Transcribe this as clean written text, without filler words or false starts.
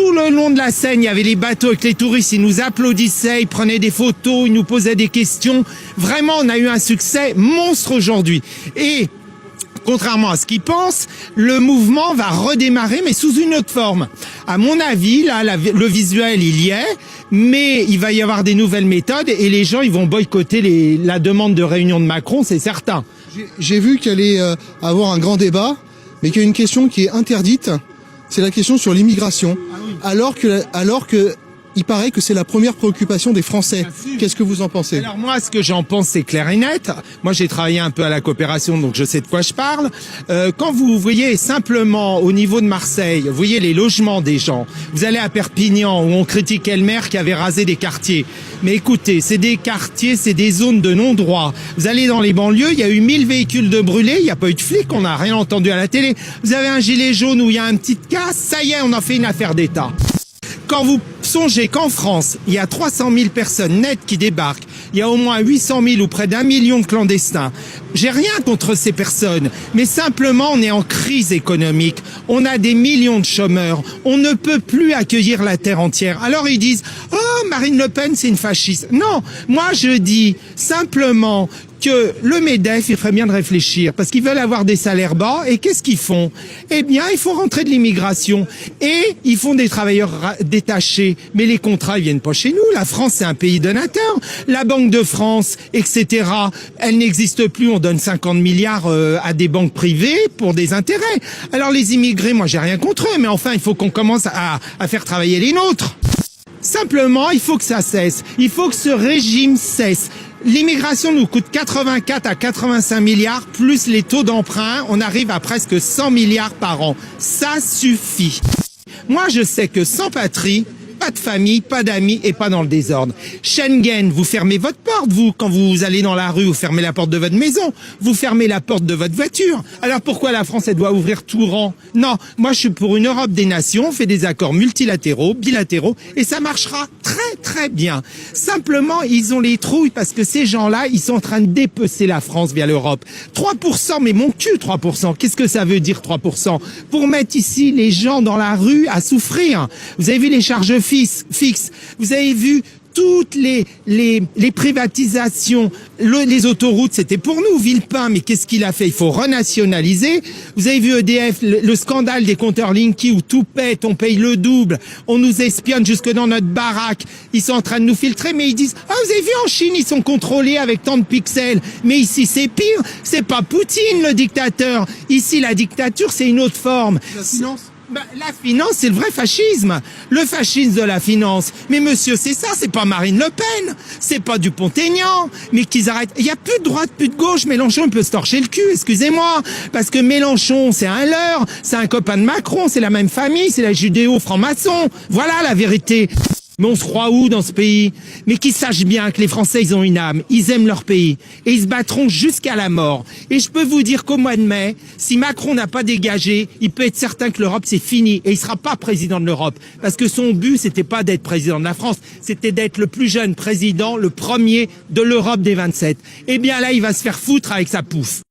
Tout le long de la Seine, il y avait les bateaux avec les touristes, ils nous applaudissaient, ils prenaient des photos, ils nous posaient des questions. Vraiment, on a eu un succès monstre aujourd'hui. Et contrairement à ce qu'ils pensent, le mouvement va redémarrer, mais sous une autre forme. À mon avis, là, le visuel, il y est, mais il va y avoir des nouvelles méthodes et les gens, ils vont boycotter la demande de réunion de Macron, c'est certain. J'ai vu qu'il allait avoir un grand débat, mais qu'il y a une question qui est interdite, c'est la question sur l'immigration. Ah oui. Alors que il paraît que c'est la première préoccupation des Français. Qu'est-ce que vous en pensez? Alors moi, ce que j'en pense, c'est clair et net. Moi, j'ai travaillé un peu à la coopération, donc je sais de quoi je parle. Quand vous voyez simplement au niveau de Marseille, vous voyez les logements des gens. Vous allez à Perpignan, où on critiquait le maire qui avait rasé des quartiers. Mais écoutez, c'est des quartiers, c'est des zones de non-droit. Vous allez dans les banlieues, il y a eu 1000 véhicules de brûlés, il n'y a pas eu de flics, on n'a rien entendu à la télé. Vous avez un gilet jaune où il y a un petit cas, ça y est, on en fait une affaire d'État. Quand vous songez qu'en France, il y a 300 000 personnes nettes qui débarquent, il y a au moins 800 000 ou près d'1 million de clandestins. J'ai rien contre ces personnes, mais simplement on est en crise économique. On a des millions de chômeurs. On ne peut plus accueillir la terre entière. Alors ils disent « Oh, Marine Le Pen, c'est une fasciste ». Non, moi je dis simplement que le MEDEF, il ferait bien de réfléchir, parce qu'ils veulent avoir des salaires bas, et qu'est-ce qu'ils font? Eh bien, il faut rentrer de l'immigration, et ils font des travailleurs détachés, mais les contrats, ils viennent pas chez nous. La France, c'est un pays donateur. La Banque de France, etc., elle n'existe plus, on donne 50 milliards à des banques privées pour des intérêts. Alors les immigrés, moi j'ai rien contre eux, mais enfin, il faut qu'on commence à faire travailler les nôtres. Simplement, il faut que ça cesse. Il faut que ce régime cesse. L'immigration nous coûte 84 à 85 milliards, plus les taux d'emprunt, on arrive à presque 100 milliards par an. Ça suffit. Moi, je sais que sans patrie, pas de famille, pas d'amis et pas dans le désordre. Schengen, vous fermez votre porte, vous, quand vous allez dans la rue, vous fermez la porte de votre maison, vous fermez la porte de votre voiture. Alors pourquoi la France, elle doit ouvrir tout rang? Non, moi je suis pour une Europe des nations, on fait des accords multilatéraux, bilatéraux, et ça marchera très bien. Simplement, ils ont les trouilles parce que ces gens-là, ils sont en train de dépecer la France via l'Europe. 3%, mais mon cul, 3%. Qu'est-ce que ça veut dire 3%? Pour mettre ici les gens dans la rue à souffrir. Vous avez vu les charges fixes. Vous avez vu toutes les privatisations, les autoroutes, c'était pour nous, Villepin, mais qu'est-ce qu'il a fait? Il faut renationaliser. Vous avez vu EDF, le scandale des compteurs Linky où tout pète, on paye le double, on nous espionne jusque dans notre baraque, ils sont en train de nous filtrer, mais ils disent « Ah, vous avez vu en Chine, ils sont contrôlés avec tant de pixels, mais ici c'est pire, c'est pas Poutine le dictateur, ici la dictature c'est une autre forme. » La finance? La finance, c'est le vrai fascisme. Le fascisme de la finance. Mais monsieur, c'est ça, c'est pas Marine Le Pen. C'est pas Dupont-Aignan. Mais qu'ils arrêtent. Il y a plus de droite, plus de gauche. Mélenchon, il peut se torcher le cul, excusez-moi. Parce que Mélenchon, c'est un leurre. C'est un copain de Macron. C'est la même famille. C'est la judéo-franc-maçon. Voilà la vérité. Mais on se croit où dans ce pays? Mais qu'ils sachent bien que les Français, ils ont une âme, ils aiment leur pays, et ils se battront jusqu'à la mort. Et je peux vous dire qu'au mois de mai, si Macron n'a pas dégagé, il peut être certain que l'Europe, c'est fini, et il sera pas président de l'Europe. Parce que son but, c'était pas d'être président de la France, c'était d'être le plus jeune président, le premier de l'Europe des 27. Eh bien là, il va se faire foutre avec sa pouffe.